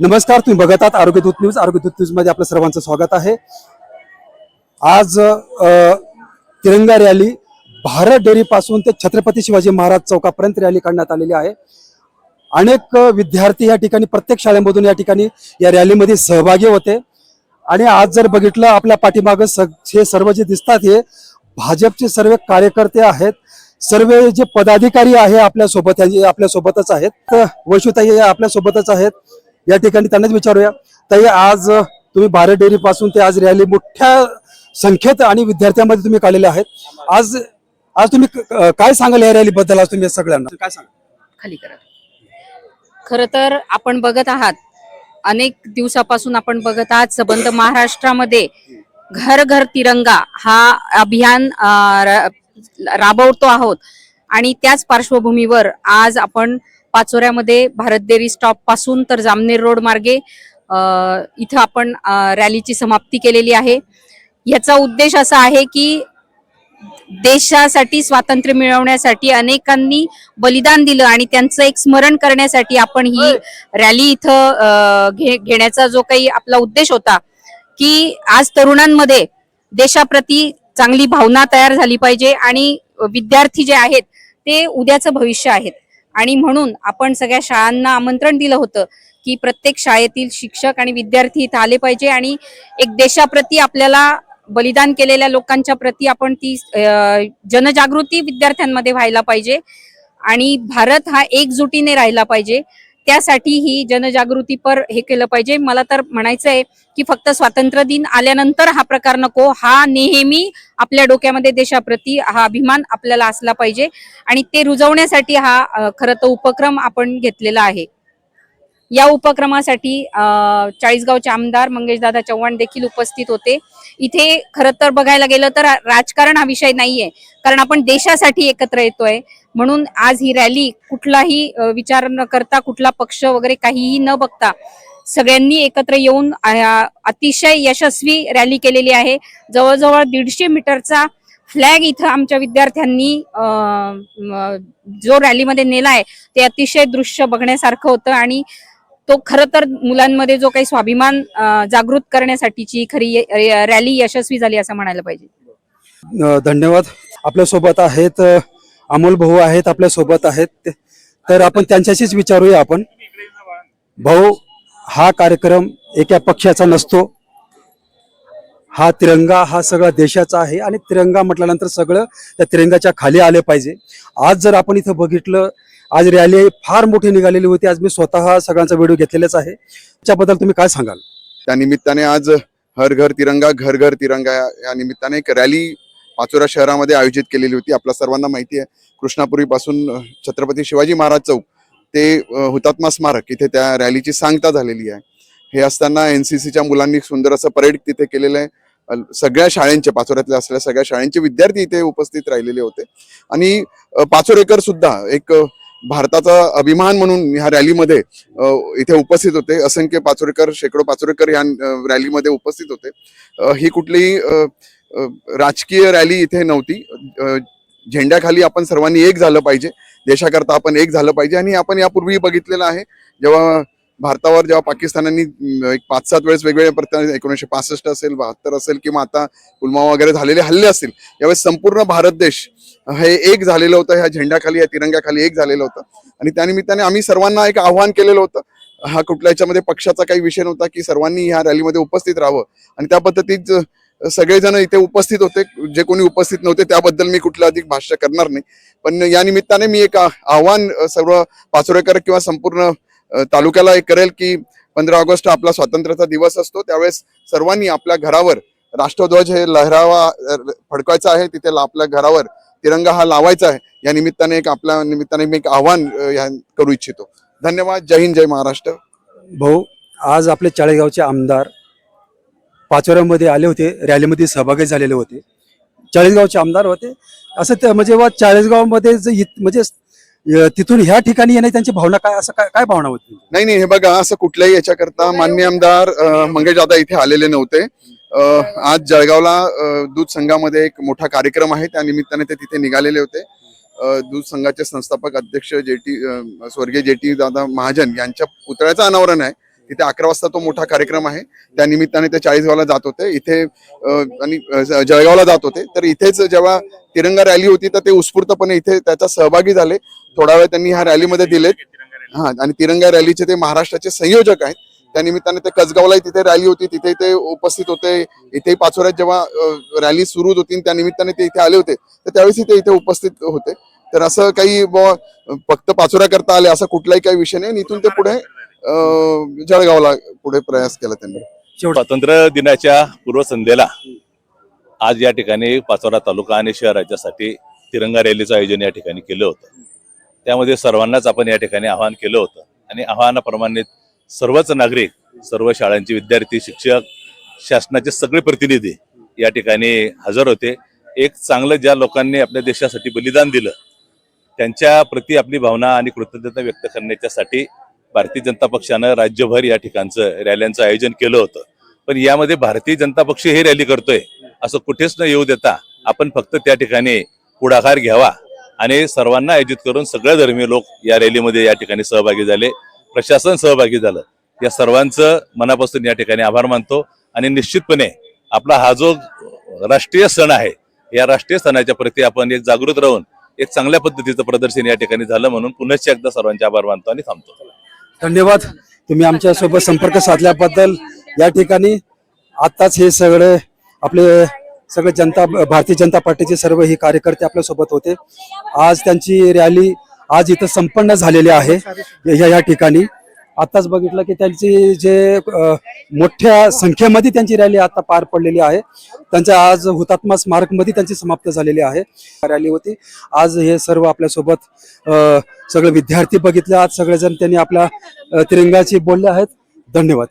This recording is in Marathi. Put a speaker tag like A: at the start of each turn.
A: नमस्कार, तुम्ही बघत आहात आरोग्य दूत न्यूज. आरोग्य दूत न्यूज मध्ये आपलं सर्वांचं स्वागत आहे. आज तिरंगा रॅली भारत डेअरी पासून ते छत्रपती शिवाजी महाराज चौकापर्यंत रॅली काढण्यात आलेली आहे. अनेक विद्यार्थी या ठिकाणी प्रत्येक शाळेमधून या ठिकाणी या रॅलीमध्ये सहभागी होते. आणि आज जर बघितलं आपल्या पाठीमागं हे सर्व जे दिसतात हे भाजपचे सर्व कार्यकर्ते आहेत. सर्व जे पदाधिकारी आहे आपल्या सोबतच आहेत. वैशुताई आपल्या सोबतच आहेत. या ठिकाणी त्यांनाच विचारूया, ताई, आज तुम्ही भारत डेअरी पासून ते आज रॅली मोठ्या संख्येत आणि विद्यार्थ्यांमध्ये तुम्ही काढलेले आहेत. आज तुम्ही काय सांगाल या रॅली बद्दल? आज तुम्ही सगळ्यांना काय सांगाल?
B: खाली करा. खरं तर आपण बघत आहात, अनेक दिवसापासून आपण बघत आहात, संबंध महाराष्ट्रामध्ये घर घर तिरंगा हा अभियान राबवतो आहोत. आणि त्याच पार्श्वभूमीवर आज आपण पाचोऱ्यामध्ये भारत डेअरी स्टॉप पासून तर जामनेर रोड मार्गे इथं आपण रॅलीची समाप्ती केलेली आहे. याचा उद्देश असा आहे की देशासाठी स्वातंत्र्य मिळवण्यासाठी अनेकांनी बलिदान दिलं आणि त्यांचं एक स्मरण करण्यासाठी आपण ही रॅली इथं घेण्याचा जो काही आपला उद्देश होता की आज तरुणांमध्ये देशाप्रती चांगली भावना तयार झाली पाहिजे. आणि विद्यार्थी जे आहेत ते उद्याचं भविष्य आहेत. आणि म्हणून आपण सगळ्या शाळांना आमंत्रण दिलं होतं की प्रत्येक शाळेतील शिक्षक आणि विद्यार्थी इथं आले पाहिजे आणि एक देशाप्रती, आपल्याला बलिदान केलेल्या लोकांच्या प्रती आपण ती जनजागृती विद्यार्थ्यांमध्ये व्हायला पाहिजे. आणि भारत हा एकजुटीने राहिला पाहिजे, त्यासाठी ही जनजागृतीपर हे केलं पाहिजे. मला तर म्हणायचं आहे की फक्त स्वातंत्र्य दिन आल्यानंतर हा प्रकार नको, हा नेहमी आपल्या डोक्यामध्ये देशाप्रती हा अभिमान आपल्याला असला पाहिजे. आणि ते रुजवण्यासाठी हा खरं तर उपक्रम आपण घेतलेला आहे. या उपक्रमासाठी चाळीसगावचे आमदार मंगेशदादा चव्हाण देखील उपस्थित होते. इथे खरं तर बघायला गेलं तर राजकारण हा विषय नाहीये, कारण आपण देशासाठी एकत्र येतोय. म्हणून आज ही रॅली कुठलाही विचार न करता, कुठला पक्ष वगैरे काहीही न बघता सगळ्यांनी एकत्र येऊन अतिशय यशस्वी रॅली केलेली आहे. जवळजवळ 150 मीटरचा फ्लॅग इथं आमच्या विद्यार्थ्यांनी जो रॅलीमध्ये नेलाय ते अतिशय दृश्य बघण्यासारखं होतं. आणि तो खरं तर मुलांमध्ये जो काही स्वाभिमान जागृत करण्यासाठीची खरी रॅली यशस्वी झाली असं म्हणायला पाहिजे.
A: धन्यवाद. आपल्या सोबत आहेत अमोल भाऊ आहेत, आपल्या सोबत आहेत. तर आपण त्यांच्याशीच विचारूया. आपण भाऊ, हा कार्यक्रम एका पक्षाचा नसतो. हा तिरंगा हा सगळा देशाचा आहे आणि तिरंगा म्हटल्यानंतर सगळं त्या तिरंगाच्या खाली आले पाहिजे. आज जर आपण इथं बघितलं, आज रॅली फार मोठी निघालेली होती. आज मी स्वतः सगळ्यांचा व्हिडिओ घेतलेलाच आहे. त्याबद्दल तुम्ही काय सांगाल?
C: त्या निमित्ताने आज हर घर तिरंगा घर घर तिरंगा या निमित्ताने एक रॅली पाचोरा शहरामध्ये आयोजित केलेली होती. आपल्या सर्वांना माहिती आहे, कृष्णापुरी पासून छत्रपती शिवाजी महाराज चौक ते हुतात्मा स्मारक इथे त्या रॅलीची सांगता झालेली आहे. हे असताना एनसीसीच्या मुलांनी सुंदर असं परेड तिथे केलेलं आहे. सगळ्या शाळांचे, पाचोऱ्यातल्या असलेल्या सगळ्या शाळांचे विद्यार्थी इथे उपस्थित राहिलेले होते. आणि पाचोरेकर सुद्धा एक भारताचा अभिमान म्हणून ह्या रॅलीमध्ये इथे उपस्थित होते. असंख्य पाचोरेकर, शेकडो पाचोरेकर या रॅलीमध्ये उपस्थित होते. ही कुठलीही राजकीय रॅली इथे नव्हती. झेंड्याखाली आपण सर्वांनी एक झालं पाहिजे, देशाकरता आपण एक झालं पाहिजे. आणि आपण यापूर्वी बघितलेलं आहे, जेव्हा भारतावर जेव्हा पाकिस्तानांनी एक 5-7 वेळेस वेगवेगळ्या प्रकारे 1965 असेल, 72 असेल किंवा आता पुलवामा वगैरे झालेले हल्ले असतील, यावेळेस संपूर्ण भारत देश हे एक झालेलं होतं. ह्या झेंड्याखाली, या तिरंग्याखाली एक झालेलं होतं. आणि त्यानिमित्ताने आम्ही सर्वांना एक आव्हान केलेलं होतं. हा कुठल्या याच्यामध्ये पक्षाचा काही विषय नव्हता की सर्वांनी ह्या रॅलीमध्ये उपस्थित राहावं. आणि त्या पद्धतीत सगळेजण इथे उपस्थित होते. जे कोणी उपस्थित नव्हते त्याबद्दल मी कुठलं अधिक भाष्य करणार नाही. पण या निमित्ताने मी एक आव्हान सर्व पाचोरेकर किंवा संपूर्ण तालुक्याला एक करेल की 15 ऑगस्ट आपला स्वातंत्र्याचा दिवस असतो. त्यावेळेस सर्वांनी आपल्या घरावर राष्ट्रध्वज हे लहरावा, फडकवायचा आहे. तिथे आपल्या घरावर तिरंगा हा लावायचा आहे. या निमित्ताने आपल्या निमित्ताने मी एक आव्हान करू इच्छितो. धन्यवाद. जय हिंद, जय महाराष्ट्र.
A: भाऊ, आज आपले चाळीसगावचे आमदार पाचोऱ्यामध्ये आले होते, रॅलीमध्ये सहभागी झालेले होते. चाळीसगावचे आमदार होते. असं म्हणजे चाळीसगावमध्ये म्हणजे तिथून ह्या ठिकाणी येणे त्यांची भावना काय, असं काय भावना होती?
C: नाही, हे बघा, असं कुठल्याही याच्याकरता माननीय आमदार मंगेशदादा इथे आलेले नव्हते. आज जळगावला दूध संघामध्ये एक मोठा कार्यक्रम आहे, त्या निमित्ताने ते तिथे निघालेले होते. दूध संघाचे संस्थापक अध्यक्ष स्वर्गीय जेटी दादा महाजन यांच्या पुतळ्याचं अनावरण आहे. तिथे 11 वाजता तो मोठा कार्यक्रम आहे. त्या निमित्ताने ते चाळीसगावला जात होते इथे आणि जळगावला जात होते. तर इथेच जेव्हा तिरंगा रॅली होती तर ते उत्स्फूर्तपणे इथे त्याचा सहभागी झाले. थोडा वेळ त्यांनी ह्या रॅलीमध्ये दिलेत. हा, आणि तिरंगा रॅलीचे ते महाराष्ट्राचे संयोजक आहेत. त्या निमित्ताने ते कसगावला तिथे रॅली होती, तिथे ते उपस्थित होते. इथे पाचोऱ्यात जेव्हा रॅली सुरू होती त्या निमित्ताने ते इथे आले होते, तर त्यावेळेस ते इथे उपस्थित होते. तर असं काही फक्त पाचोऱ्या करता आले असा कुठलाही काही विषय नाही. इथून ते पुढे जळगावला पुढे प्रयास केला त्यांनी.
D: स्वातंत्र्य दिनाच्या पूर्वसंध्येला आज या ठिकाणी पाचोरा तालुका आणि शहर राज्यासाठी तिरंगा रॅलीचं आयोजन या ठिकाणी केलं होतं. त्यामध्ये सर्वांनाच आपण या ठिकाणी आवाहन केलं होतं आणि आवाहनाप्रमाणे सर्वच नागरिक, सर्व शाळांचे विद्यार्थी, शिक्षक, शासनाचे सगळे प्रतिनिधी या ठिकाणी हजर होते. एक चांगलं ज्या लोकांनी आपल्या देशासाठी बलिदान दिलं त्यांच्या प्रती आपली भावना आणि कृतज्ञता व्यक्त करण्याच्यासाठी भारतीय जनता पक्षानं राज्यभर या ठिकाणचं रॅल्यांचं आयोजन केलं होतं. पण यामध्ये भारतीय जनता पक्ष हे रॅली करतोय असं कुठेच न येऊ देता आपण फक्त त्या ठिकाणी पुढाकार घ्यावा आणि सर्वांना आयोजित करून सगळे धर्मीय लोक या रॅलीमध्ये या ठिकाणी सहभागी झाले, प्रशासन सहभागी झालं. या सर्वांचं मनापासून या ठिकाणी आभार मानतो आणि निश्चितपणे आपला हा जो राष्ट्रीय सण आहे या राष्ट्रीय सणाच्या प्रती आपण एक जागृत राहून एक चांगल्या पद्धतीचं प्रदर्शन या ठिकाणी झालं म्हणून पुनश्च एकदा सर्वांचे आभार मानतो आणि थांबतो.
A: धन्यवाद तुम्ही आमच्या सोबत संपर्क साधल्याबद्दल. या ठिकाणी आताच हे सगळे आपले सगळे भारतीय जनता पार्टीचे सर्व हे कार्यकर्ते आपल्या सोबत होते. आज त्यांची रॅली आज इथं संपन्न झालेली आहे. या ठिकाणी आताच बघितलं की त्यांची जे मोठ्या संख्येमध्ये त्यांची रॅली आता पार पडलेली आहे. त्यांच्या आज हुतात्मा स्मारक मध्ये त्यांची समाप्त झालेली आहे रॅली होती. आज हे सर्व आपल्यासोबत सगळे विद्यार्थी बघितले. आज सगळेजण त्यांनी आपल्या तिरंगाची बोलले आहेत. धन्यवाद.